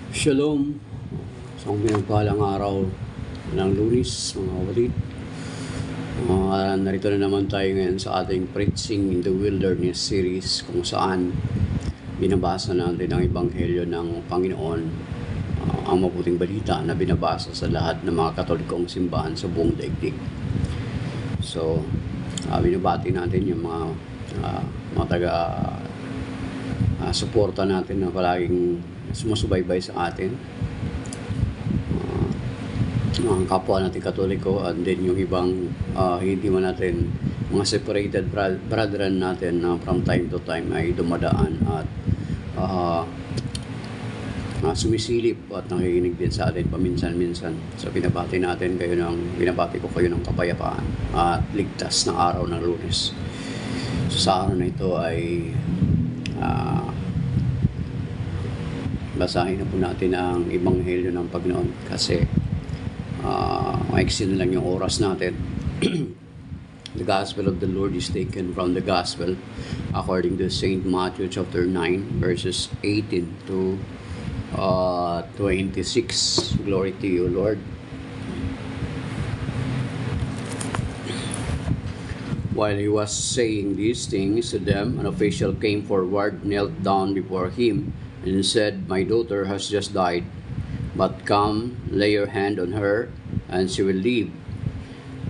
Shalom, sa pinagpalang araw ng Lunes, mga kapatid. Narito na naman tayo ngayon sa ating Preaching in the Wilderness series, kung saan binabasa natin ang Ebanghelyo ng Panginoon, ang mabuting balita na binabasa sa lahat ng mga Katolikong simbahan sa buong daigdig. So, binabati natin yung mga suporta natin na palaging sumusubaybay sa atin, ang kapwa natin Katoliko, and then yung ibang hindi man natin, mga separated brethren natin na from time to time ay dumadaan at sumisilip at nakikinig din sa atin paminsan-minsan. So binabati ko kayo ng kapayapaan at ligtas na araw ng Lunes. So, sa araw na ito ay basahin na po natin ang Ebanghelyo ng Panginoon kasi maiksi na lang yung oras natin. The Gospel of the Lord is taken from the Gospel according to St. Matthew chapter 9 verses 18 to 26. Glory to you, Lord. While he was saying these things to them, an official came forward, knelt down before him, and said, "My daughter has just died, but come, lay your hand on her, and she will live."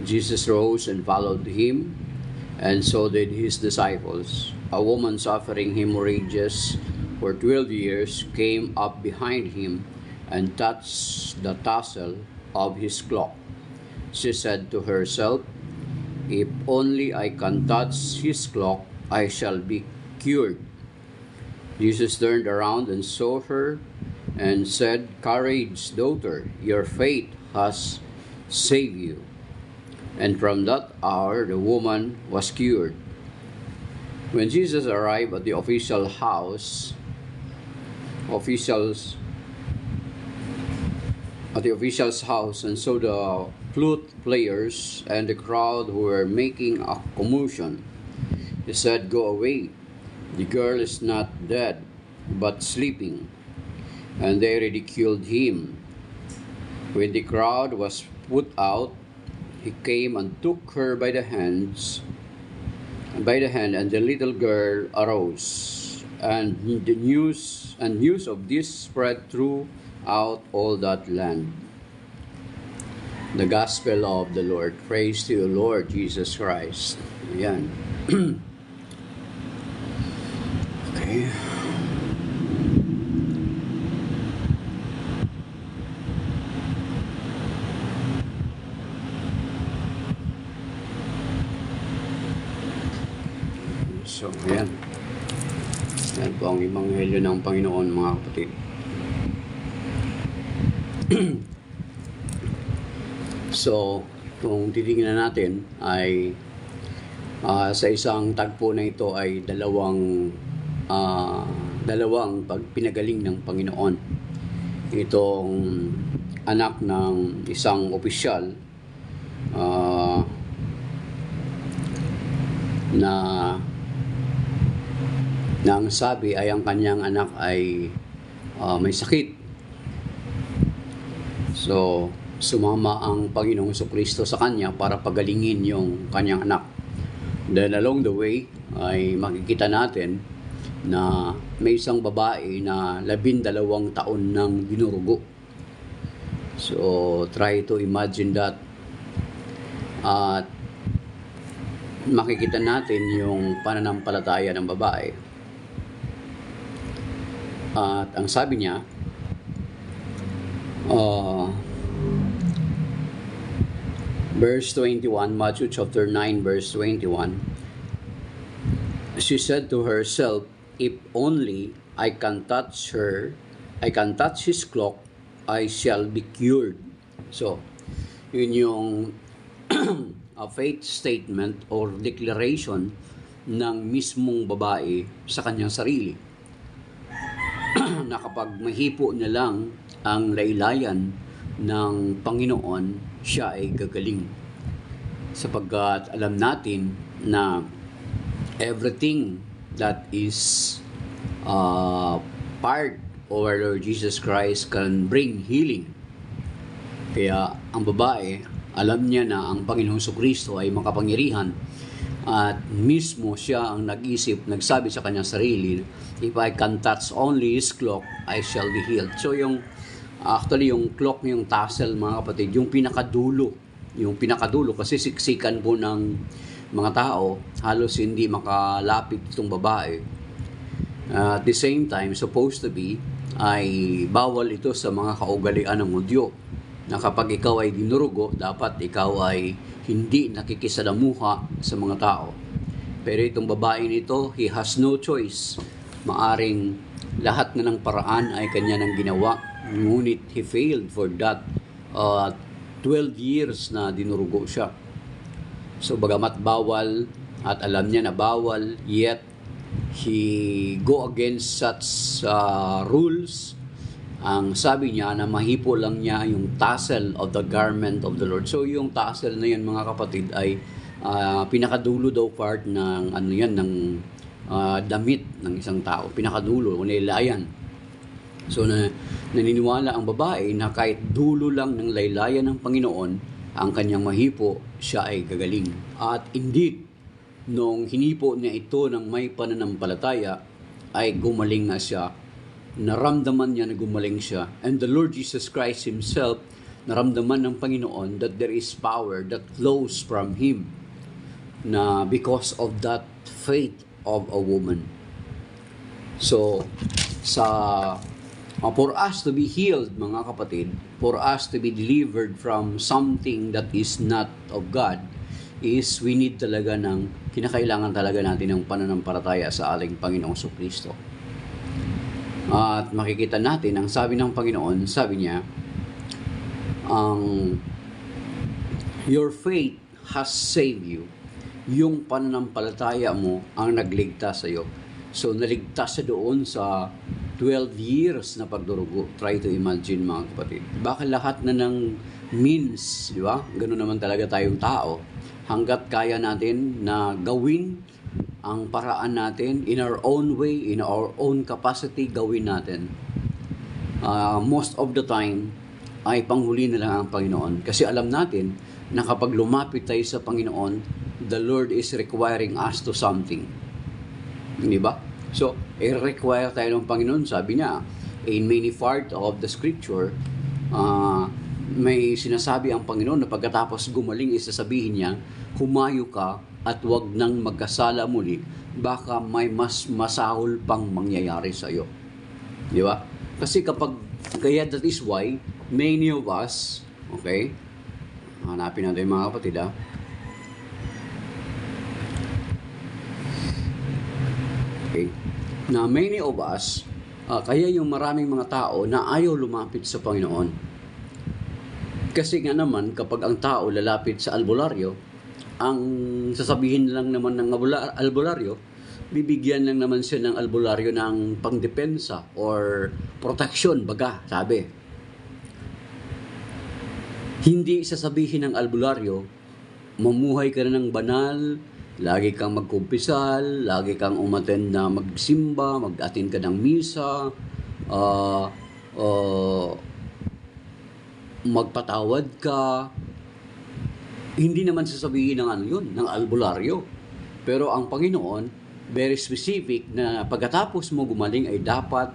Jesus rose and followed him, and so did his disciples. A woman suffering hemorrhages for 12 years came up behind him and touched the tassel of his cloak. She said to herself, "If only I can touch his cloak, I shall be cured." Jesus turned around and saw her and said, "Courage, daughter, your faith has saved you." And from that hour the woman was cured. When Jesus arrived at the official's house and saw the flute players and the crowd who were making a commotion, he said, "Go away. The girl is not dead, but sleeping." And they ridiculed him. When the crowd was put out, he came and took her by the hand, and the little girl arose. And the news of this spread throughout all that land. The Gospel of the Lord. Praise to you, Lord Jesus Christ. Ayan. Okay. So, ayan. Yan po ang Ebanghelyo ng Panginoon, mga kapatid. So, kung titingnan natin ay sa isang tagpo na ito ay dalawang pagpinagaling ng Panginoon. Itong anak ng isang opisyal na ang sabi ay ang kanyang anak ay may sakit. So, sumama ang Panginoong Jesucristo sa kanya para pagalingin yung kanyang anak. Then along the way ay makikita natin na may isang babae na 12 taon nang dinurugo. So, try to imagine that. At makikita natin yung pananampalataya ng babae. At ang sabi niya, verse 21, Matthew chapter 9, verse 21, she said to herself, "If only I can touch his cloak, I shall be cured." So, yun yung a faith statement or declaration ng mismong babae sa kanyang sarili. Na kapag mahipo niya lang ang laylayan ng Panginoon, siya ay gagaling. Sapagkat alam natin na everything that is part of our Lord Jesus Christ can bring healing. Kaya ang babae, alam niya na ang Panginoong Kristo ay makapangyarihan at mismo siya ang nag-isip, nagsabi sa kanyang sarili, if I can touch only his cloak, I shall be healed. So yung cloak, yung tassel mga kapatid, yung pinakadulo kasi siksikan po ng mga tao, halos hindi makalapit itong babae. At the same time, supposed to be, ay bawal ito sa mga kaugalian ng Hudyo, na kapag ikaw ay dinurugo, dapat ikaw ay hindi nakikisalamuha sa mga tao. Pero itong babae nito, he has no choice. Maaring lahat na ng paraan ay kanya nang ginawa, ngunit he failed for that 12 years na dinurugo siya. So bagamat bawal at alam niya na bawal, yet he go against such rules. Ang sabi niya na mahipo lang niya yung tassel of the garment of the Lord. So yung tassel na yan mga kapatid ay pinakadulo daw part ng ng damit ng isang tao. Pinakadulo, nilayan. So naniniwala ang babae na kahit dulo lang ng laylayan ng Panginoon ang kanyang mahipo, siya ay gagaling. At indeed, nung hinipo niya ito ng may pananampalataya, ay gumaling na siya. Naramdaman niya na gumaling siya. And the Lord Jesus Christ Himself, naramdaman ng Panginoon that there is power that flows from Him na because of that faith of a woman. So, for us to be healed, mga kapatid, for us to be delivered from something that is not of God, is we need talaga kinakailangan talaga natin ng pananampalataya sa ating Panginoong Kristo. At makikita natin, ang sabi ng Panginoon, sabi niya, your faith has saved you. Yung pananampalataya mo ang nagligtas sa iyo. So, naligtas siya doon sa 12 years na pagdurugo. Try to imagine, mga kapatid. Baka lahat na ng means, di ba? Ganun naman talaga tayong tao. Hanggat kaya natin na gawin ang paraan natin, in our own way, in our own capacity, gawin natin. Most of the time, ay panghuli na lang ang Panginoon. Kasi alam natin na kapag lumapit tayo sa Panginoon, the Lord is requiring us to something. Hindi ba? So, i-require tayo ng Panginoon. Sabi niya, in many part of the scripture, may sinasabi ang Panginoon na pagkatapos gumaling, isasabihin niya, humayo ka at huwag nang magkasala muli, baka may mas masahol pang mangyayari sa iyo. Di ba? Kasi kaya that is why many of us, okay, hanapin natin mga kapatid okay, na many of us, kaya yung maraming mga tao na ayaw lumapit sa Panginoon. Kasi nga naman, kapag ang tao lalapit sa albularyo, ang sasabihin lang naman ng albularyo, bibigyan lang naman siya ng albularyo ng pangdepensa or protection, baga, sabi. Hindi sasabihin ng albularyo, mamuhay ka na ng banal, lagi kang magkumpisal, lagi kang umattend na magsimba, mag-attend ka ng misa, magpatawad ka. Hindi naman sasabihin ng ng albularyo. Pero ang Panginoon, very specific na pagkatapos mo gumaling ay dapat,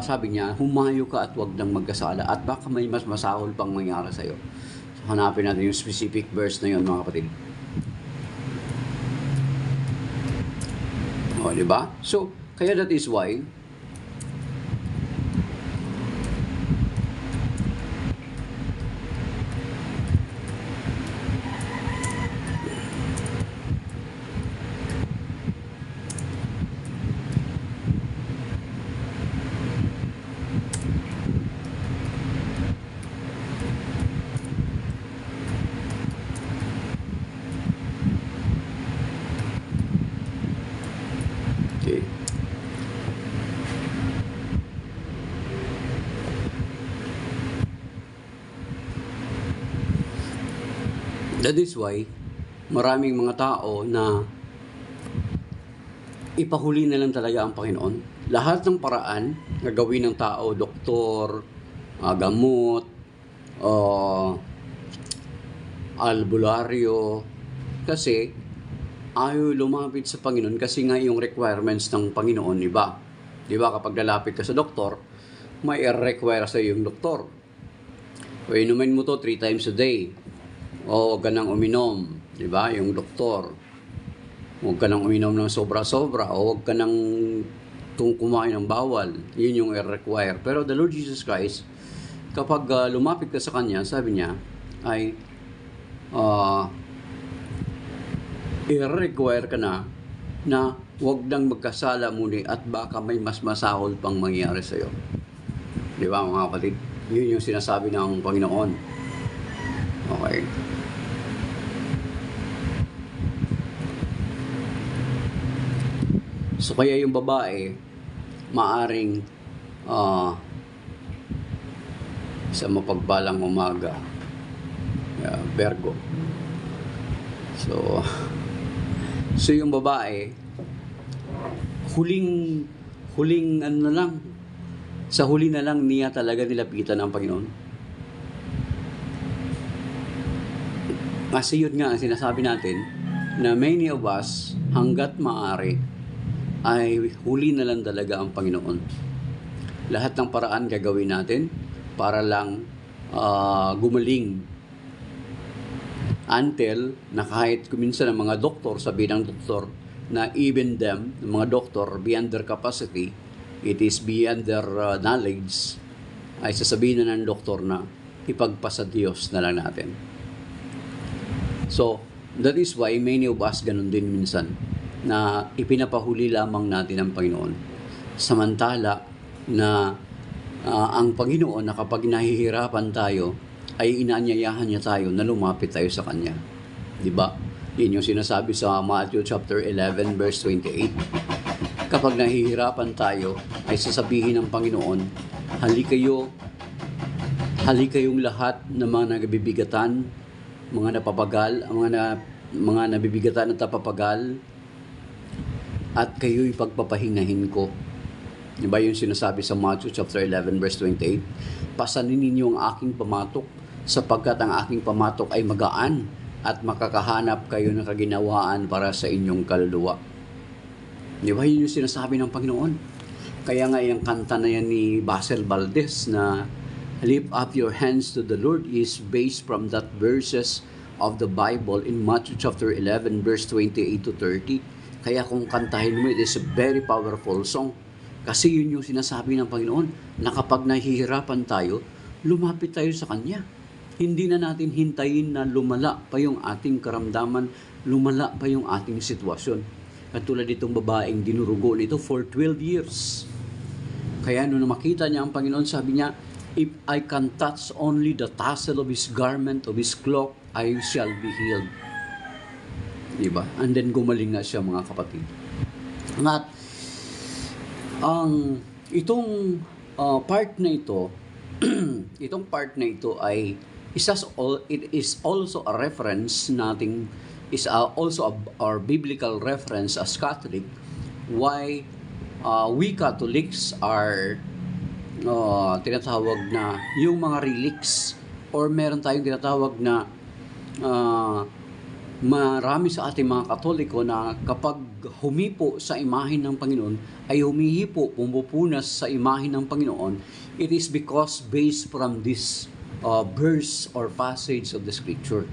sabi niya, humayo ka at huwag nang magkasala at baka may mas masahol pang mangyari sa iyo. So, hanapin natin yung specific verse na yun, mga kapatid. Di ba? So, kaya that is why that is why maraming mga tao na ipahuli na lang talaga ang Panginoon. lahat ng paraan na gawin ng tao, doktor, gamot, albularyo, kasi ayaw lumapit sa Panginoon kasi nga yung requirements ng Panginoon iba. Di ba, kapag lalapit ka sa doktor, may require sa yung doktor. O inumin mo to 3 times a day. O huwag ka nang uminom. Di ba, yung doktor. Huwag ka nang uminom ng sobra-sobra. O huwag ka nang kumain ng bawal. Yun yung require. Pero the Lord Jesus Christ, kapag lumapit ka sa Kanya, sabi niya, ay i-require ka na huwag nang magkasala muli at baka may mas masahol pang mangyari sa'yo. Di ba mga kapatid? Yun yung sinasabi ng Panginoon. Okay. So kaya yung babae, maaring sa mapagbalang umaga, Virgo. So yung babae, huling ano na lang, sa huli na lang niya talaga nilapitan ng Panginoon. Kasi yun nga ang sinasabi natin, na many of us, hanggat maaari, ay huli na lang talaga ang Panginoon. Lahat ng paraan gagawin natin para lang gumaling. Until na kahit kuminsan ng mga doktor, sabi ng doktor, na even them, ng mga doktor, beyond their capacity, it is beyond their knowledge, ay sasabihin na ng doktor na ipagpasa Diyos na lang natin. So, that is why many of us ganun din minsan, na ipinapahuli lamang natin ang Panginoon. Samantala na ang Panginoon na kapag nahihirapan tayo, ay inaanyayahan niya tayo na lumapit tayo sa Kanya. Diba? Yun yung sinasabi sa Matthew chapter 11 verse 28. Kapag nahihirapan tayo, ay sasabihin ng Panginoon, halikayong lahat ng mga nabibigatan, mga napapagal, mga nabibigatan at napapagal, at kayo'y pagpapahingahin ko. Diba yung sinasabi sa Matthew chapter 11 verse 28? Pasanin ninyo ang aking pamatok, sapagkat ang aking pamatok ay magaan at makakahanap kayo ng kaginawaan para sa inyong kaluluwa. Di ba yun yung sinasabi ng Panginoon? Kaya nga yung kanta na yan ni Basil Valdez na Lift Up Your Hands to the Lord is based from that verses of the Bible in Matthew chapter 11 verse 28 to 30. Kaya kung kantahin mo, it is a very powerful song. Kasi yun yung sinasabi ng Panginoon na kapag nahihirapan tayo, lumapit tayo sa Kanya. Hindi na natin hintayin na lumala pa yung ating karamdaman, lumala pa yung ating sitwasyon. Katulad itong babaeng dinurugo nito for 12 years. Kaya nung makita niya ang Panginoon, sabi niya, if I can touch only the tassel of His garment, of His cloak, I shall be healed. Diba? And then gumaling na siya mga kapatid. At itong part na ito, itong part na ito ay it is also a reference nating is also our biblical reference as Catholic why we Catholics are tinatawag na yung mga relics or meron tayong tinatawag na marami sa ating mga Katoliko na kapag humipo sa imahen ng Panginoon ay humihipo, pumupunas sa imahen ng Panginoon, it is because based from this verse or passage of the Scripture,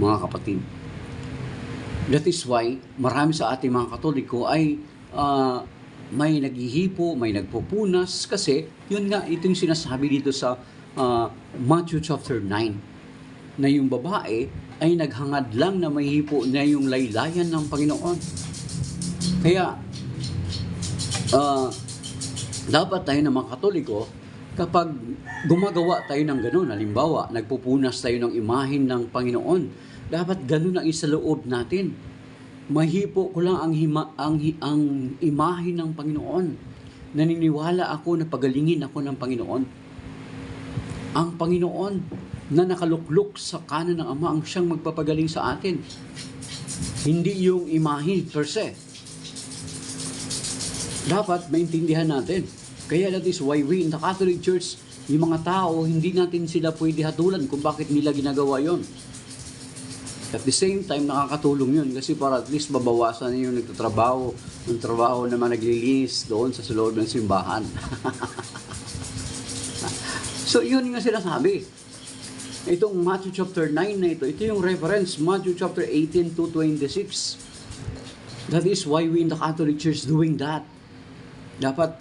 mga kapatid. That is why marami sa ating mga Katoliko ay may naghihipo, may nagpupunas kasi yun nga, itong sinasabi dito sa Matthew chapter 9 na yung babae ay naghangad lang na mahihipo na yung laylayan ng Panginoon. Kaya, dapat tayo na mga Katoliko, kapag gumagawa tayo ng gano'n, halimbawa, nagpupunas tayo ng imahen ng Panginoon, dapat gano'n ang isaloob natin. Mahipo ko lang ang imahen ng Panginoon. Naniniwala ako na pagalingin ako ng Panginoon. Ang Panginoon na nakaluklok sa kanan ng Ama ang siyang magpapagaling sa atin. Hindi yung imahe per se. Dapat maintindihan natin. Kaya that is why we in the Catholic Church, yung mga tao, hindi natin sila pwede hatulan kung bakit nila ginagawa yon. At the same time, nakakatulong yun kasi para at least babawasan yung nagtatrabaho, ng trabaho naman naglilinis doon sa loob ng simbahan. So, yun nga sinasabi. Itong Matthew chapter 9 na ito yung reference, Matthew chapter 18 to 26. That is why we in the Catholic Church doing that. Dapat,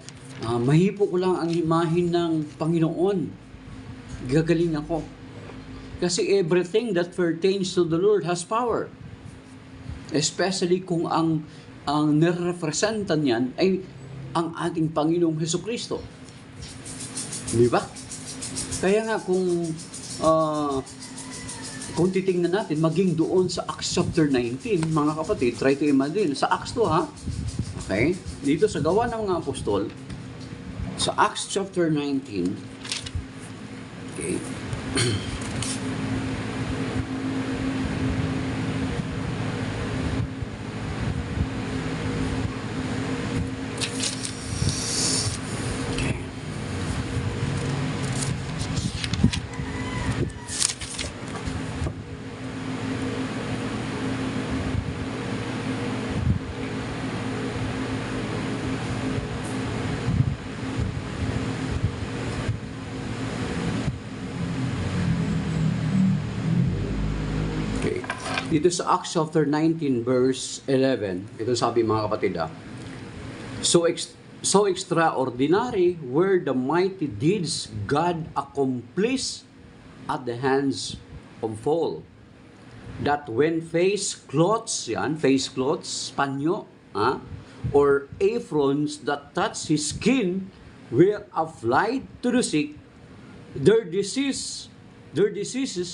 mahipo ko lang ang imahin ng Panginoon. Gagaling ako. Kasi everything that pertains to the Lord has power. Especially kung ang nirepresentan niyan ay ang ating Panginoong Hesukristo. Di ba? Kaya nga kung titingnan natin, maging doon sa Acts chapter 19, mga kapatid, try to imagine. Sa Acts 2, ha? Okay? Dito sa Gawa ng mga Apostol, sa Acts chapter 19, okay, dito sa Acts chapter 19 verse 11, ito sabi mga kapatid, so extraordinary were the mighty deeds God accomplished at the hands of Paul, that when face clothes, panyo, or aprons that touched his skin were applied to the sick, their diseases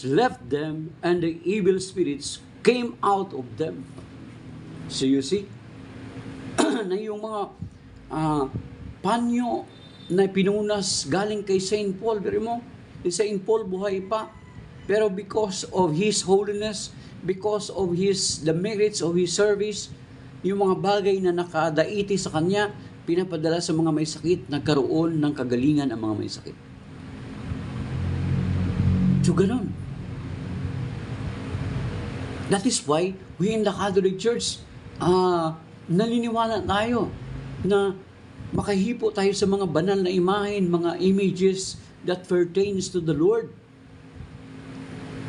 left them, and the evil spirits came out of them. So you see, na yung mga panyo na pinunas galing kay Saint Paul, pero mo, si Saint Paul buhay pa, pero because of his holiness, because of the merits of his service, yung mga bagay na nakadaiti sa kanya, pinapadala sa mga may sakit, nagkaroon ng kagalingan ang mga may sakit. So, ganun. That is why we in the Catholic Church, naniniwala tayo na makahipo tayo sa mga banal na imahen, mga images that pertains to the Lord.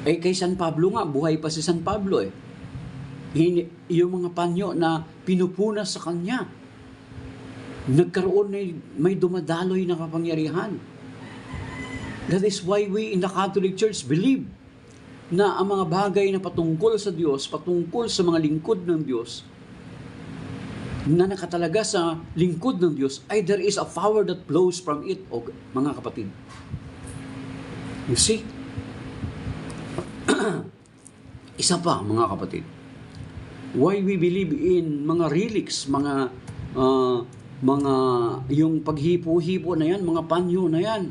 Kay San Pablo nga, buhay pa si San Pablo eh. Yung mga panyo na pinupunas sa kanya, nagkaroon may dumadaloy na kapangyarihan. That is why we in the Catholic Church believe na ang mga bagay na patungkol sa Diyos, patungkol sa mga lingkod ng Diyos, na nakatalaga sa lingkod ng Diyos, ay there is a power that flows from it, mga kapatid. You see? Isa pa, mga kapatid. Why we believe in mga relics, mga yung paghipo-hipo na yan, mga panyo na yan.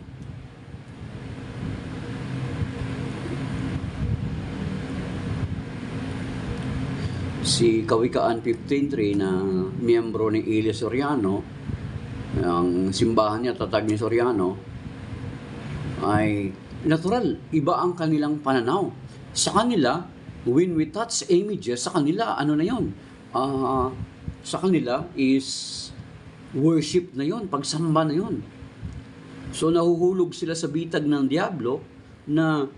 Si Kawikaan 15.3 na miyembro ni Eli Soriano, ang simbahan niya, tatag ni Soriano, ay natural, iba ang kanilang pananaw. Sa kanila, when we touch images, sa kanila, ano na yun? Sa kanila is worship na yun, pagsamba na yun. So nahuhulog sila sa bitag ng Diablo na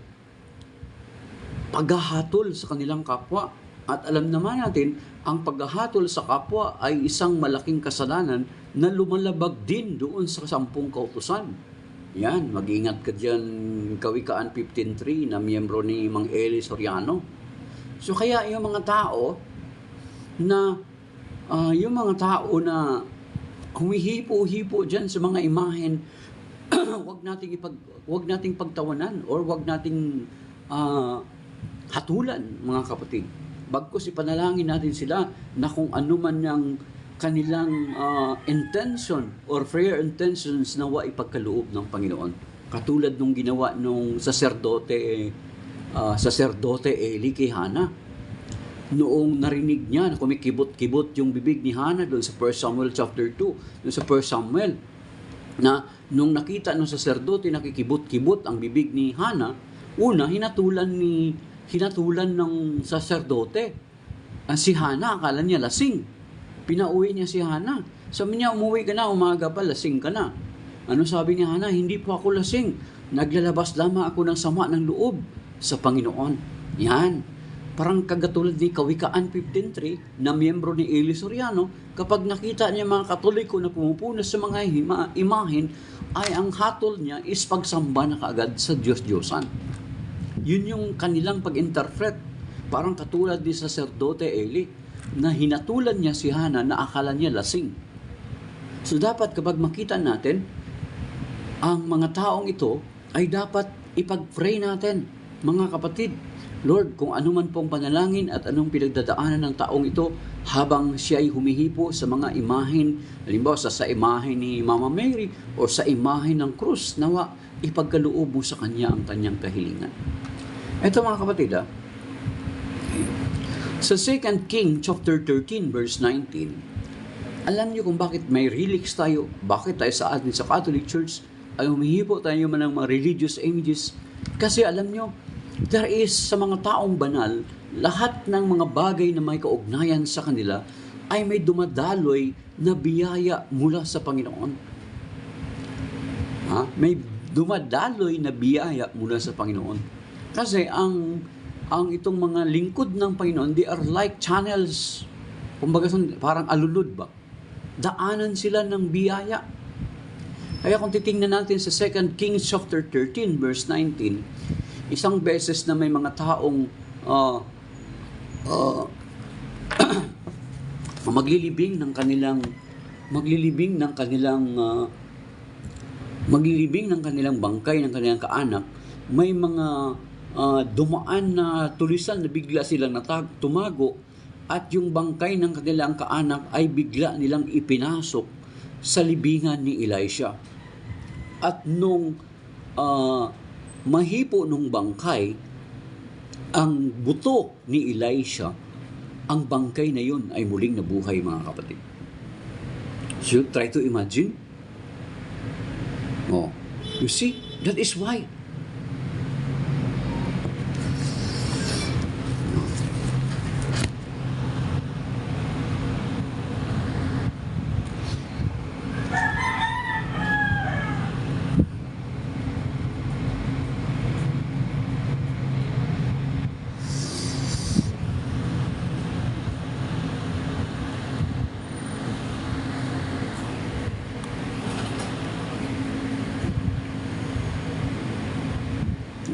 paghahatol sa kanilang kapwa. At alam naman natin, ang paghahatol sa kapwa ay isang malaking kasalanan na lumalabag din doon sa 10 kautusan. Yan, mag-ingat ka dyan, Kawikaan 15.3 na miyembro ni Mang Eli Soriano. So kaya yung mga tao na humihipo-hipo dyan sa mga imahen, wag nating pagtawanan or wag nating hatulan, mga kapatid. Bagkus ipanalangin natin sila na kung ano man yung kanilang intention or prayer intentions na ipagkaloob ng Panginoon. Katulad nung ginawa nung saserdote Eli kay Hana. noong narinig niya na kumikibot-kibot yung bibig ni Hannah doon sa 1 Samuel chapter 2, doon sa 1 Samuel, na nung nakita ng saserdote nakikibot-kibot ang bibig ni Hannah, una, hinatulan ng saserdote. Si Hannah, akala niya lasing. Pinauwi niya si Hannah. Sabi niya, umuwi ka na, umaga pa, lasing ka na. Ano sabi ni Hannah? Hindi po ako lasing. Naglalabas lamang ako ng sama ng loob sa Panginoon. Yan. Parang kagatulad ni Kawikaan 15:3 na miyembro ni Eli Soriano, kapag nakita niya mga Katoliko na pumupunas sa mga imahin, ay ang hatol niya is pagsamba na kaagad sa Diyos-Diyosan. Yun yung kanilang pag-interpret. Parang katulad ni Sacerdote Eli, na hinatulan niya si Hannah na akala niya lasing. So dapat kapag makita natin, ang mga taong ito ay dapat ipag-pray natin, mga kapatid. Lord, kung ano man pong panalangin at anong pinagdadaanan ng taong ito habang siya ay humihipo sa mga imahin, halimbawa sa imahin ni Mama Mary o sa imahin ng krus, nawa ipagkaloob mo sa kanya ang kanyang kahilingan. Ito mga kapatid, sa 2 King chapter 13 verse 19, alam niyo kung bakit may relics tayo, bakit tayo sa atin sa Catholic Church ay humihipo tayo man ng mga religious images? Kasi alam niyo, there is sa mga taong banal, lahat ng mga bagay na may kaugnayan sa kanila ay may dumadaloy na biyaya mula sa Panginoon. May dumadaloy na biyaya mula sa Panginoon. Kasi ang itong mga lingkod ng Panginoon, they are like channels. Kumbaga parang alulod ba? Daanan sila ng biyaya. Kaya kung titingnan natin sa 2 Kings chapter 13 verse 19, isang beses na may mga taong maglilibing ng kanilang bangkay, ng kanilang kaanak, may mga dumaan na tulisan na bigla silang tumago, at yung bangkay ng kanilang kaanak ay bigla nilang ipinasok sa libingan ni Elisha. At nung mahipo nung bangkay ang buto ni Elisha, ang bangkay na yun ay muling nabuhay, mga kapatid. So try to imagine. You see, that is why.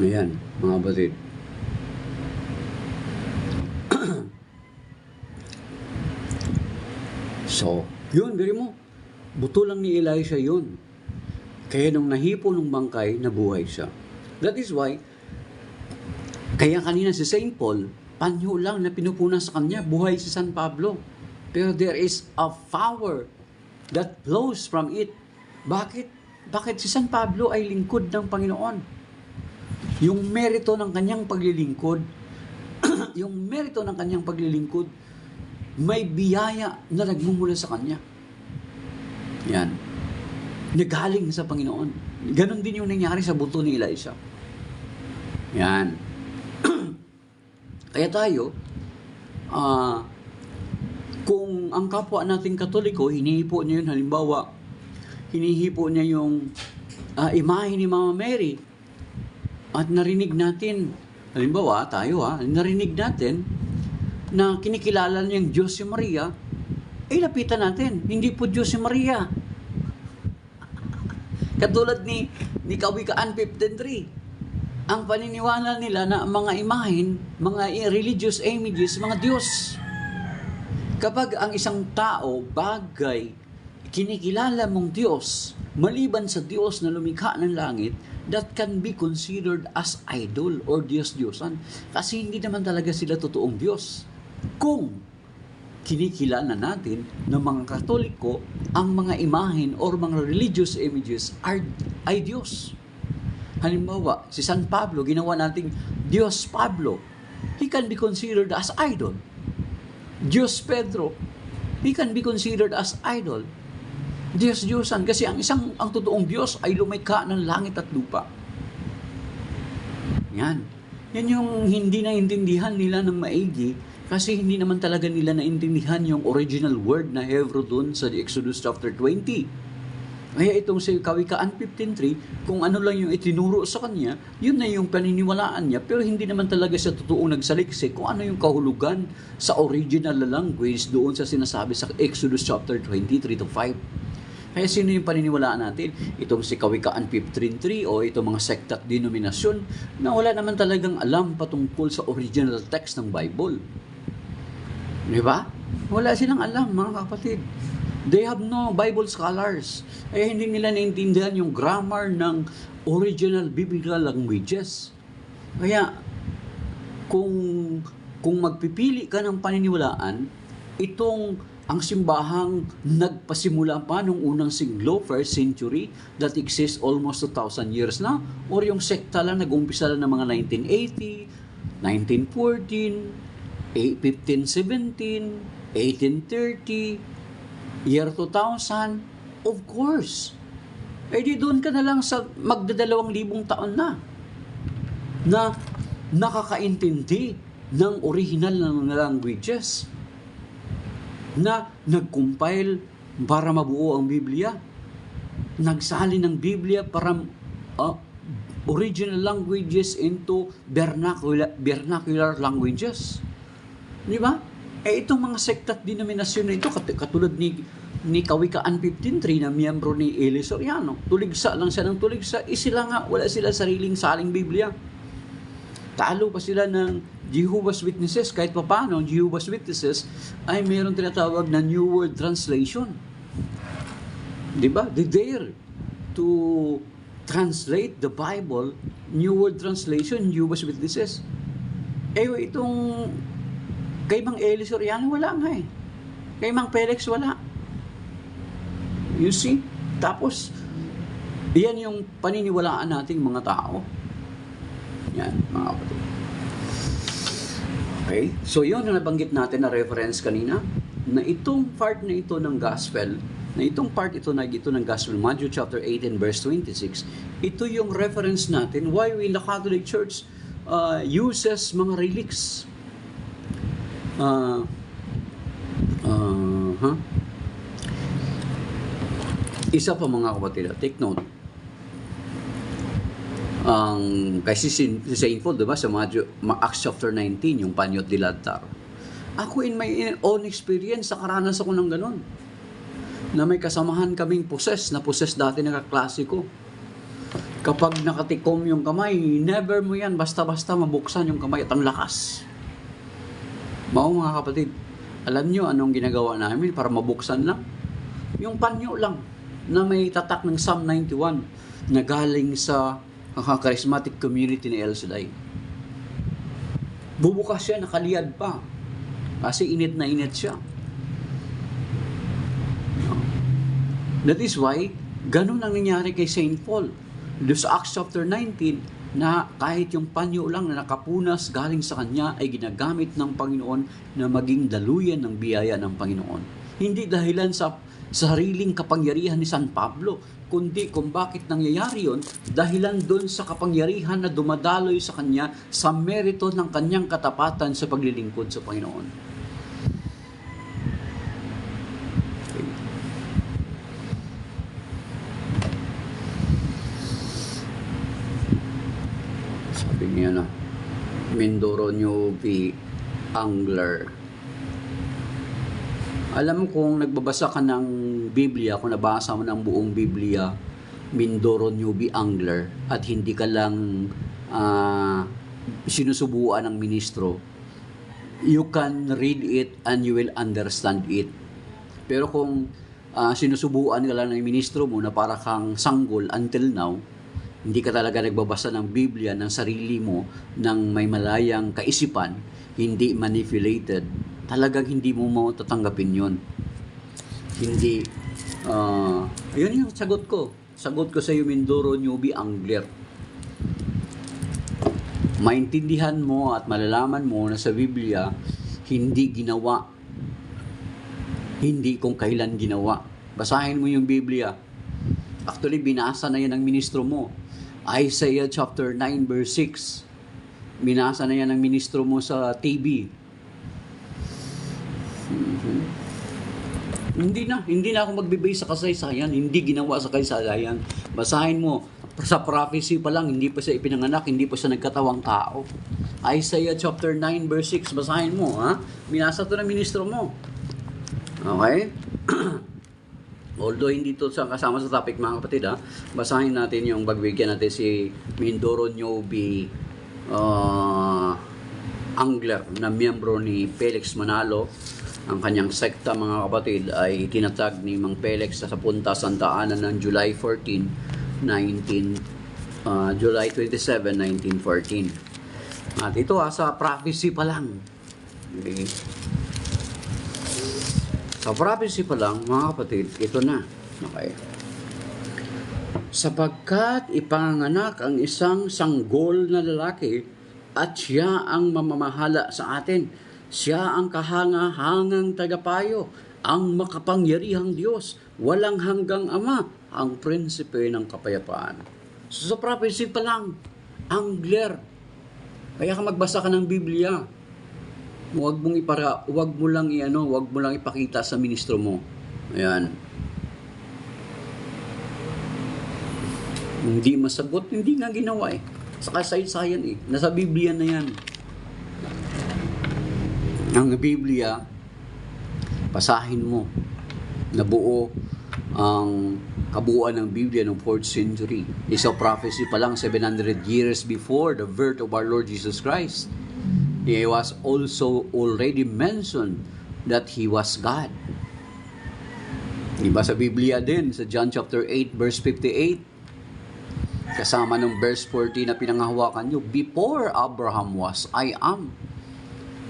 Ayan, mga kapatid. So, yun, biri mo. Buto lang ni Elisha yun. Kaya nung nahipo ng bangkay, nabuhay siya. That is why, kaya kanina si St. Paul, panyo lang na pinupunas sa kanya, buhay si San Pablo. Pero there is a power that flows from it. Bakit? Bakit si San Pablo ay lingkod ng Panginoon? Yung merito ng kanyang paglilingkod, may biyaya na nagmumula sa kanya. Yan. Nagaling sa Panginoon. Ganon din yung nangyari sa buto ni Elisha. Yan. Kaya tayo, kung ang kapwa nating Katoliko, hinihipo niya yun, halimbawa, hinihipo niya yung imahe ni Mama Mary, at narinig natin, halimbawa tayo narinig natin na kinikilala niyang Diyos si Maria, ay lapitan natin, hindi po Diyos si Maria. Katulad ni Kawikaan 15:3, ang paniniwala nila na mga imahin, mga religious images, mga Diyos. Kapag ang isang tao, bagay, kinikilala mong Diyos, maliban sa Diyos na lumikha ng langit, that can be considered as idol or Diyos-Diyosan. Kasi hindi naman talaga sila totoong Diyos. Kung kinikilala natin ng mga Katoliko, ang mga imahin or mga religious images ay Diyos. Halimbawa, si San Pablo, ginawa nating Diyos Pablo. He can be considered as idol. Diyos Pedro, he can be considered as idol. Diyos-Diyosan, kasi ang totoong Diyos ay lumikha ng langit at lupa. Yan. Yan yung hindi naintindihan nila ng maigi, kasi hindi naman talaga nila naintindihan yung original word na Hebrew dun sa Exodus chapter 20. Kaya itong si Kawikaan 15.3, kung ano lang yung itinuro sa kanya, yun na yung paniniwalaan niya, pero hindi naman talaga siya totoong nagsaliksik kung ano yung kahulugan sa original na language doon sa sinasabi sa Exodus chapter 23-5. Kaya sino yung paniniwalaan natin? Itong si Kawikaan 15.3 o itong mga sekta at denominasyon na wala naman talagang alam patungkol sa original text ng Bible. Di ba? Wala silang alam, mga kapatid. They have no Bible scholars. Kaya hindi nila naintindihan yung grammar ng original biblical languages. Kaya kung magpipili ka ng paniniwalaan, ang simbahang nagpasimula pa nung unang siglo, first century, that exists almost 2,000 years na, or yung sekta lang nag-umpisa lang ng mga 1980, 1914, 1517, 1830, year 2000, of course. Eh di doon ka na lang sa magdadalawang taon na nakakaintindi ng original ng languages, na nag-compile para mabuo ang Biblia, nagsali ng Biblia para original languages into vernacular languages. Di ba? Eh itong mga sekta at denominasyon na ito, katulad ni Kawikaan 15.3 na miyembro ni Eli Soriano, tuligsa lang siya ng tuligsa, sila nga, wala sila sariling saling Biblia. Talo pa sila ng Jehovah's Witnesses, kahit pa paano, Jehovah's Witnesses ay mayroon tinatawag na New World Translation. Diba? They dare to translate the Bible, New World Translation, Jehovah's Witnesses. Eh, itong kay Mang Eli Soriano, wala nga eh. Kay Mang Felix, wala. You see? Tapos, yan yung paniniwalaan nating mga tao. Yan, mga kapatid. Okay? So, yun ang nabanggit natin na reference kanina, na itong part na ito ng gospel, ng gospel, Matthew chapter 18, verse 26, ito yung reference natin why we in the Catholic Church uses mga relics. Isa pa, mga kapatid, take note. Kasi si St. Paul, diba, sa Acts chapter 19, yung panyot dilatar. Ako in my own experience, nakaranas ako ng ganun. Na may kasamahan kaming poses dati na kaklase ko. Kapag nakatikom yung kamay, never mo yan, basta-basta mabuksan yung kamay at ang lakas. Mga kapatid, alam nyo anong ginagawa namin para mabuksan lang? Yung panyo lang, na may tatak ng Psalm 91, na galing sa charismatic community ni El Shaddai. Bubukas siya, nakaliyad pa. Kasi init na init siya. That is why, ganun ang nangyari kay St. Paul. Doon sa Acts chapter 19, na kahit yung panyo lang na nakapunas galing sa kanya ay ginagamit ng Panginoon na maging daluyan ng biyaya ng Panginoon. Hindi dahilan sa sariling kapangyarihan ni San Pablo, kundi kung bakit nangyayari yun, dahilan doon sa kapangyarihan na dumadaloy sa kanya sa merito ng kanyang katapatan sa paglilingkod sa Panginoon. Okay. Sabi niya na, Mindoro Newby Angler. Alam mo, kung nagbabasa ka ng Biblia, kung nabasa mo ng buong Biblia, Mindoro Newby Angler, at hindi ka lang sinusubuan ng ministro, you can read it and you will understand it. Pero kung sinusubuan ka lang ng ministro mo na para kang sanggol until now, hindi ka talaga nagbabasa ng Biblia ng sarili mo ng may malayang kaisipan, hindi manipulated, talagang hindi mo tatanggapin yun. Hindi, yun yung sagot ko. Sagot ko sa iyo, Mindoro Newby Angler. Maintindihan mo at malalaman mo na sa Biblia, hindi ginawa Hindi kung kailan ginawa. Basahin mo yung Biblia. Actually, binasa na yan ng ministro mo. Isaiah chapter 9 verse 6. Binasa na yan ng ministro mo sa TV. Hindi na ako magbibase sa kasaysayan. Hindi ginawa sa kasaysayan. Basahin mo, sa prophecy pa lang, hindi pa siya ipinanganak, hindi pa siya nagkatawang tao. Isaiah chapter 9 verse 6, basahin mo, ha? Binasa to ng ministro mo. Okay? Although hindi to kasama sa topic, mga kapatid, ha? Basahin natin yung pagbigyan natin si Mindoro Nyobi Angler na miyembro ni Felix Manalo. Ang kanyang sekta, mga kapatid, ay tinatag ni Mang Felix sa Punta Santa Ana ng July 27, 1914. At ito sa prophecy pa lang. Okay. Sa prophecy pa lang, mga kapatid, ito na. Okay. Sapagkat ipanganak ang isang sanggol na lalaki at siya ang mamamahala sa atin. Siya ang kahanga-hangang tagapayo, ang makapangyarihang Diyos, walang hanggang Ama, ang prinsipe ng kapayapaan. So, sa prophecy pa lang, angler. Kaya ka magbasa ka ng Biblia. Huwag mo lang ipakita sa ministro mo. Ayan. Hindi masagot, hindi nga ginawa eh. Sa kasaysayan eh. Nasa Biblia na yan. Ang Biblia, basahin mo. Nabuo ang kabuuan ng Biblia ng 4th century. Isa prophecy pa lang 700 years before the birth of our Lord Jesus Christ. He was also already mentioned that He was God. Diba sa Biblia din, sa John chapter 8 verse 58, kasama ng verse 40 na pinanghahawakan nyo, before Abraham was, I am.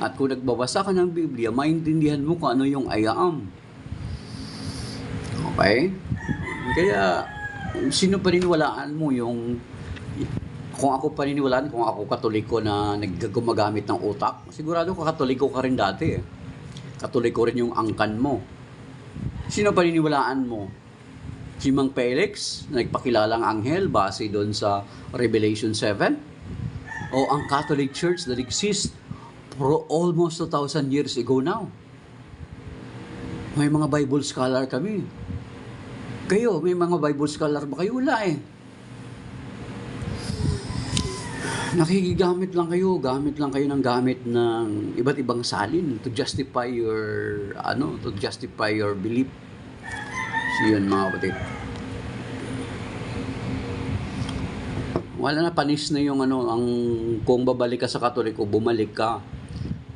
At kung nagbabasa ka ng Biblia, maintindihan mo kung ano yung I am. Okay? Kaya, sino paniniwalaan mo yung... Kung ako paniniwalaan, kung ako Katoliko na naggumagamit ng utak, sigurado ka Katoliko ka rin dati eh. Katoliko rin yung angkan mo. Sino paniniwalaan mo? Si Mang Felix, nagpakilalang anghel base doon sa Revelation 7? O ang Catholic Church that exists for almost 2,000 years ago now? May mga Bible scholar kami. Kayo, may mga Bible scholar ba kayo? Wala eh. Nakikigamit lang kayo, gamit ng iba't ibang salin to justify your belief. So yun, mga kapatid. Wala na, panis na yung kung babalik ka sa Katoliko, bumalik ka.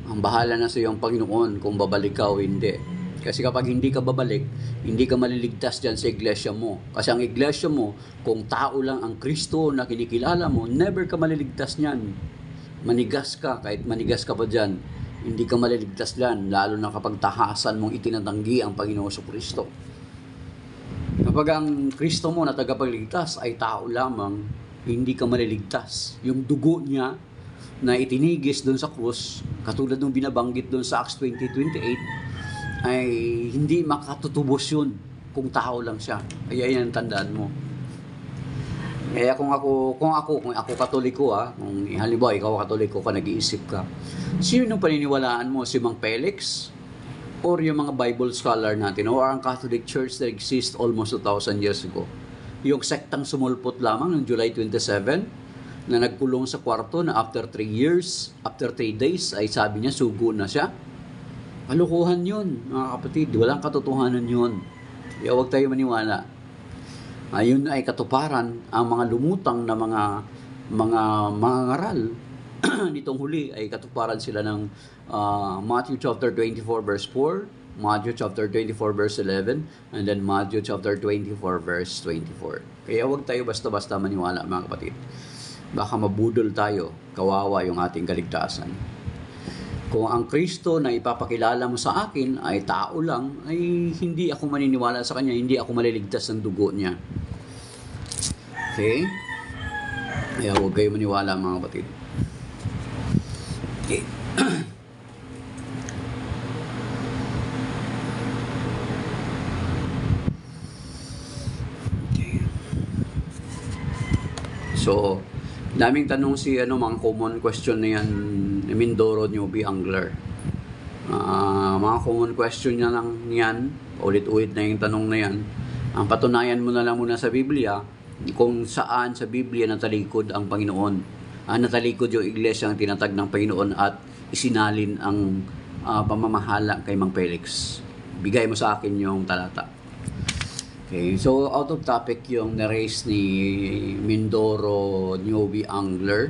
Ang bahala na sa iyong Panginoon kung babalik ka o hindi. Kasi kapag hindi ka babalik, hindi ka maliligtas dyan sa iglesia mo. Kasi ang iglesia mo, kung tao lang ang Kristo na kinikilala mo, never ka maliligtas niyan. Manigas ka, kahit manigas ka pa dyan, hindi ka maliligtas dyan, lalo na kapag tahasan mong itinatanggi ang Panginoon sa Kristo. Kapag ang Kristo mo na tagapagligtas ay tao lamang, hindi ka maliligtas. Yung dugo niya na itinigis doon sa krus, katulad ng binabanggit doon sa Acts 20:28, ay hindi makatutubos yun kung tao lang siya. Kaya yan, tandaan mo. Kaya kung ako Katoliko kung halimbawa ikaw Katoliko ka, nag-iisip ka, sino nung paniniwalaan mo? Si Mang Felix? Or yung mga Bible scholar natin? Or ang Catholic Church that exists almost 2,000 years ago? Yung sektang sumulpot lamang noong July 27 na nagkulong sa kwarto na after 3 days ay sabi niya sugo na siya. Kalukuhan yun, mga kapatid. Walang katotohanan yun. Kaya huwag tayo maniwala. Ayun ay katuparan ang mga lumutang na mga ngaral. Nitong huli ay katuparan sila ng Matthew chapter 24 verse 4, Matthew chapter 24 verse 11, and then Matthew chapter 24 verse 24. Kaya huwag tayo basta-basta maniwala, mga kapatid. Baka mabudol tayo, kawawa yung ating kaligtasan. Kung ang Kristo na ipapakilala mo sa akin ay tao lang, ay hindi ako maniniwala sa Kanya, hindi ako maliligtas ng dugo niya. Okay? Kaya huwag kayo maniwala, mga kapatid. Okay. So, daming tanong si mga common question na yan ni Mindoro Newbie Angler. Mga common question niya lang yan, ulit-ulit na yung tanong na yan. Ang patunayan mo na lang muna sa Biblia kung saan sa Biblia natalikod ang Panginoon. Natalikod yung iglesia ang tinatag ng Panginoon at isinalin ang pamamahala kay Mang Felix. Bigay mo sa akin yung talata. Okay, so out of topic yung na-raise ni Mindoro Newbie Angler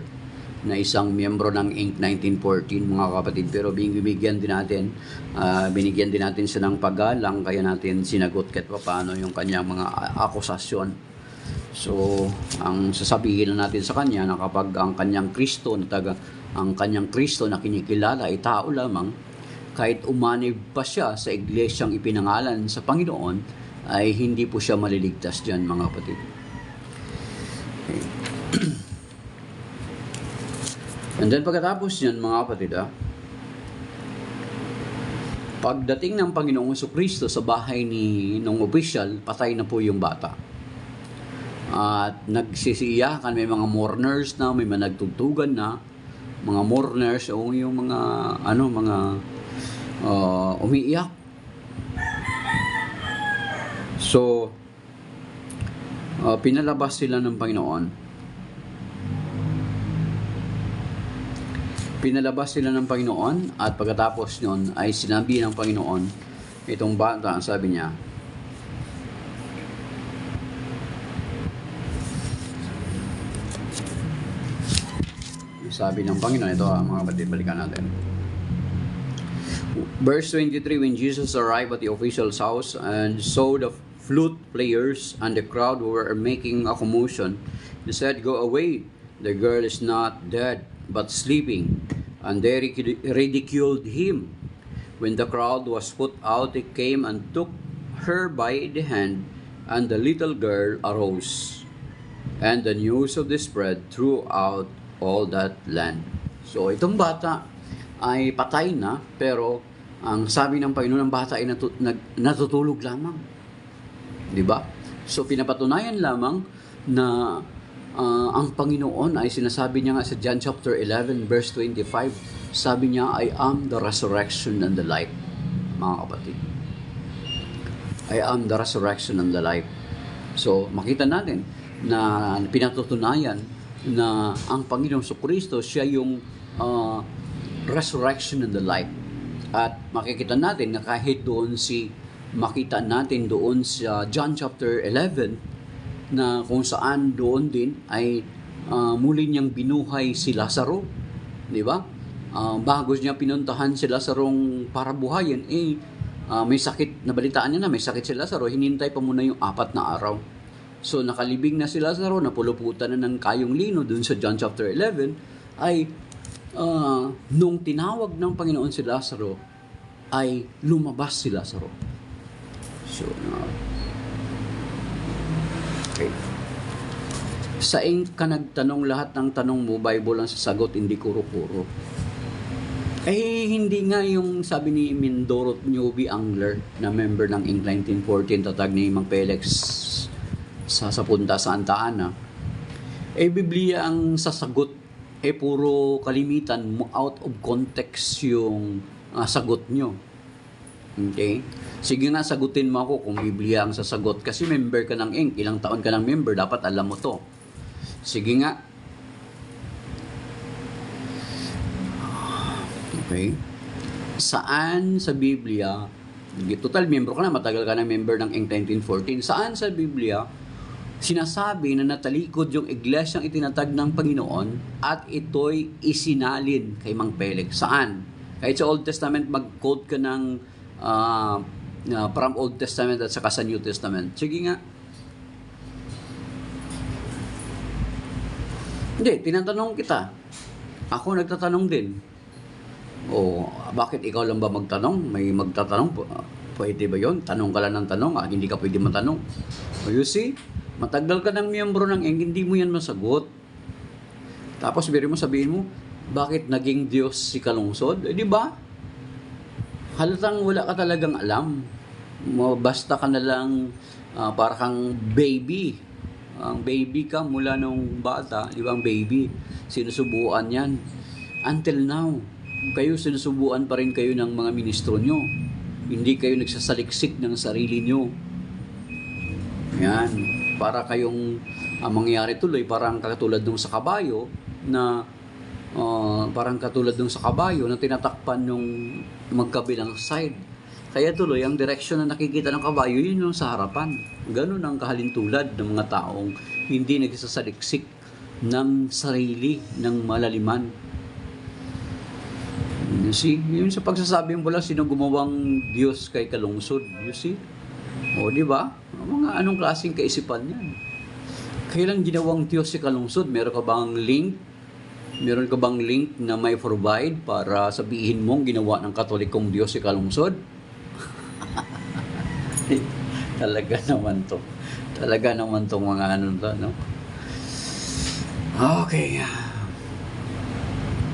na isang miyembro ng Inc. 1914, mga kapatid. Pero binigyan din natin siya ng paggalang, kaya natin sinagot kahit paano yung kanyang mga akusasyon. So, ang sasabihin na natin sa kanya na kapag ang kanyang Kristo na kinikilala ay tao lamang, kahit umanib pa siya sa iglesyang ipinangalan sa Panginoon, ay hindi po siya maliligtas diyan, mga kapatid. Okay. And then pagkatapos yan, mga kapatid, pagdating ng Panginoong Jesucristo sa bahay ng official, patay na po yung bata. At nagsisiyakan, may mga mourners na, may mga nagtugtugan na, mga mourners, o yung mga umiiyak. So, pinalabas sila ng Panginoon. At pagkatapos nun ay sinabi ng Panginoon, itong bata, sabi niya, ng Panginoon, ito mga kapatid, balikan natin. Verse 23, when Jesus arrived at the official's house and saw the flute players and the crowd who were making a commotion, he said, "Go away, the girl is not dead, but sleeping." And they ridiculed him. When the crowd was put out, he came and took her by the hand, and the little girl arose. And the news of this spread throughout all that land. So, itong bata ay patay na, pero ang sabi ng Panginoon ng bata ay natutulog lamang. Diba? So, pinapatunayan lamang na ang Panginoon ay sinasabi niya nga sa John chapter 11 verse 25, sabi niya, I am the resurrection and the life, mga kapatid. I am the resurrection and the life. So, makita natin na pinatutunayan na ang Panginoong Jesucristo, siya yung resurrection and the life. At makikita natin na kahit makita natin doon sa John chapter 11, na kung saan doon din ay muli niyang binuhay si Lazaro, di ba? Bago niya pinuntahan si Lazaro para buhayin, may sakit, nabalitaan niya na may sakit si Lazaro, hinintay pa muna yung 4 na araw. So nakalibing na si Lazaro, napuluputan na ng kayong lino doon sa John chapter 11, ay nung tinawag ng Panginoon si Lazaro, ay lumabas si Lazaro. So, okay. Saing ka nagtanong lahat ng tanong mo, Bible ang sasagot, hindi kuro-kuro. Hindi nga yung sabi ni Mindoro Newbie Angler na member ng Inc. 1914, tatag ni Mang Felix sa Punta Santa Ana. Biblia ang sasagot, puro kalimitan mo, out of context yung sagot nyo. Okay? Sige nga, sagutin mo ako kung Biblia ang sasagot. Kasi member ka ng Inc. Ilang taon ka ng member, dapat alam mo to. Sige nga. Okay? Saan sa Biblia, total member ka na, matagal ka na member ng Inc. 1914, saan sa Biblia sinasabi na natalikod yung iglesyang itinatag ng Panginoon at ito'y isinalin kay Mang Felix? Saan? Kahit sa Old Testament, mag-quote ka ng from Old Testament at saka sa New Testament. Sige nga. Hindi, tinatanong kita. Ako nagtatanong din. Bakit ikaw lang ba magtanong? May magtatanong, pwede ba yon? Tanong ka lang ng tanong, hindi ka pwede matanong. You see? Matagal ka ng miyembro ng Inc., hindi mo yan masagot. Tapos sabihin mo, bakit naging Diyos si Kalungsod? Di ba? Halatang wala ka talagang alam. Basta ka na lang para kang baby Ang baby ka mula nung bata, di ba ang baby, sinusubuan yan. Until now, kayo sinusubuan pa rin kayo ng mga ministro nyo. Hindi kayo nagsasaliksik ng sarili nyo. Yan. Para kayong, ang mangyayari tuloy, parang katulad nung sa kabayo, na parang katulad nung sa kabayo na tinatakpan nung magkabilang side. Kaya tuloy, ang direksyon na nakikita ng kabayo, yun yung sa harapan. Ganun ang kahalintulad ng mga taong hindi nagsasaliksik ng sarili, ng malaliman. You see? Yun sa pagsasabing wala sino gumawang Diyos kay kalungsod. You see? O, di ba? Mga anong klaseng kaisipan yan? Kailan ginawang Diyos si kalungsod? Meron ka bang link? Meron ka bang link na may provide para sabihin mong ginawa ng Katolikong Diyos si kalungsod? Talaga naman to. Talaga naman tong mga ano to, no? Okay.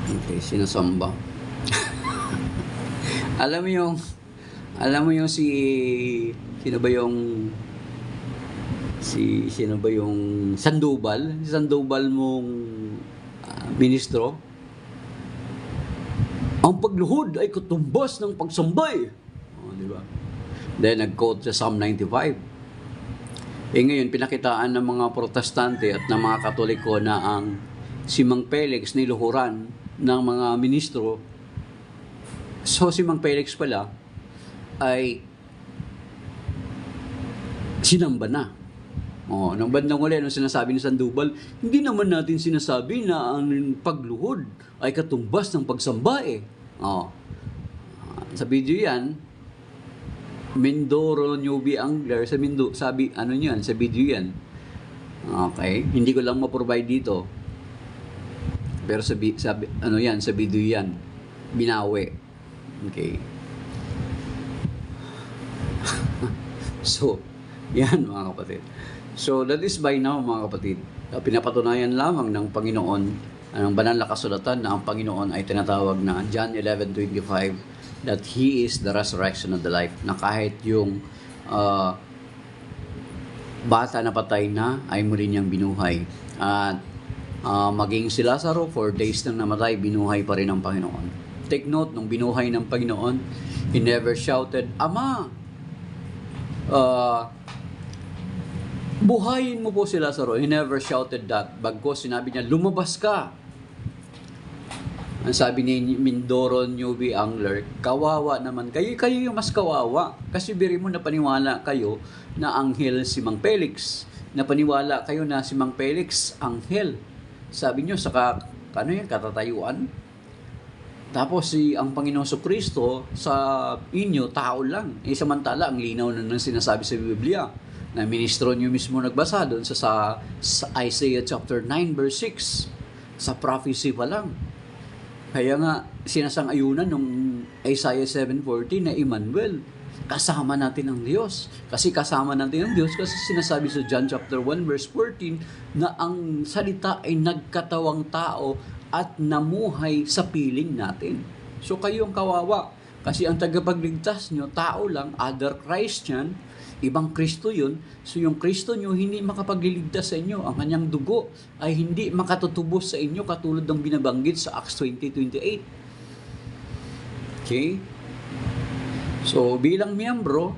Okay, sinasamba. Alam mo yung sino ba yung Sandoval? Si Sandoval mong ministro? Ang pagluhod ay katumbas ng pagsambay. Oh, di ba? Then nag-quote sa Psalm 95. Ngayon, pinakitaan ng mga protestante at ng mga katoliko na ang si Mang Felix niluhuran ng mga ministro. So, si Mang Felix pala ay sinamba na. Oh, nang bandang uli, nung sinasabi ni Sandoval, hindi naman natin sinasabi na ang pagluhod ay katumbas ng pagsamba eh. Oh. Sa video yan, Mindoro Newbie Angler sabi ano niyan sa video yan. Okay, hindi ko lang ma-provide dito. Pero sabi ano yan sa video yan. Binawi. Okay. So, yan mga kapatid. So, that is by now mga kapatid. Pinapatunayan lamang ng Panginoon ang banal na kasulatan na ang Panginoon ay tinatawag na John 11:25 that He is the resurrection of the life, na kahit yung bata na patay na ay muli niyang binuhay. At maging si Lazaro 4 days nang namatay, binuhay pa rin ng Panginoon. Take note, nung binuhay ng Panginoon, He never shouted, Ama! Buhayin mo po si Lazaro. He never shouted that. Bagkus sinabi niya, lumabas ka! Ang sabi ni Mindoro Newbie Angler, kawawa naman. Kayo yung mas kawawa. Kasi biri mo na paniwala kayo na anghel si Mang Felix. Napaniwala kayo na si Mang Felix, anghel. Sabi nyo sa katatayuan. Tapos ang Panginoong Kristo sa inyo, tao lang. Samantala, ang linaw na nang sinasabi sa Biblia na ministro nyo mismo nagbasa doon sa Isaiah chapter 9 verse 6. Sa prophecy pa lang. Kaya nga, sinasang-ayunan nung Isaiah 7:14 na Emmanuel, kasama natin ang Diyos. Kasi kasama natin ang Diyos kasi sinasabi sa John chapter 1 verse 14 na ang salita ay nagkatawang tao at namuhay sa piling natin. So kayo ang kawawa. Kasi ang tagapagligtas nyo, tao lang, other Christ yan, ibang Kristo yun. So yung Kristo nyo hindi makapagliligtas sa inyo. Ang kanyang dugo ay hindi makatutubos sa inyo katulad ng binabanggit sa Acts 20:28. Okay? So bilang miyembro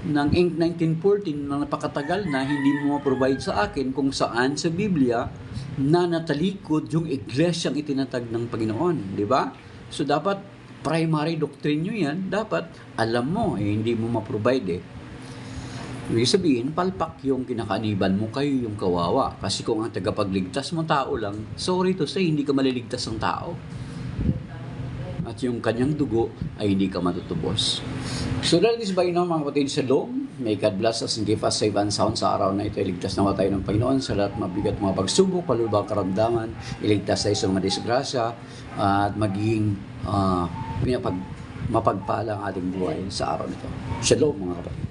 ng Inc. 1914 na napakatagal na hindi mo ma-provide sa akin kung saan sa Biblia na natalikod yung iglesyang itinatag ng Panginoon. Di ba? So dapat primary doctrine nyo yan. Dapat alam mo, hindi mo ma-provide eh. Ibig sabihin, palpak yung kinakaniban mo, kayo yung kawawa. Kasi kung ang tagapagligtas mo tao lang, sorry to say, hindi ka maliligtas ng tao. At yung kanyang dugo ay hindi ka matutubos. So that is by now mga kapatid, shalom. May God bless us and give us safe and sound sa araw na ito. Iligtas na tayo ng Panginoon sa lahat mabigat mga pagsubok, palubang karamdaman. Iligtas tayo sa mga disgrasya at magiging mapagpala ang ating buhay sa araw nito. Shalom mga kapatid.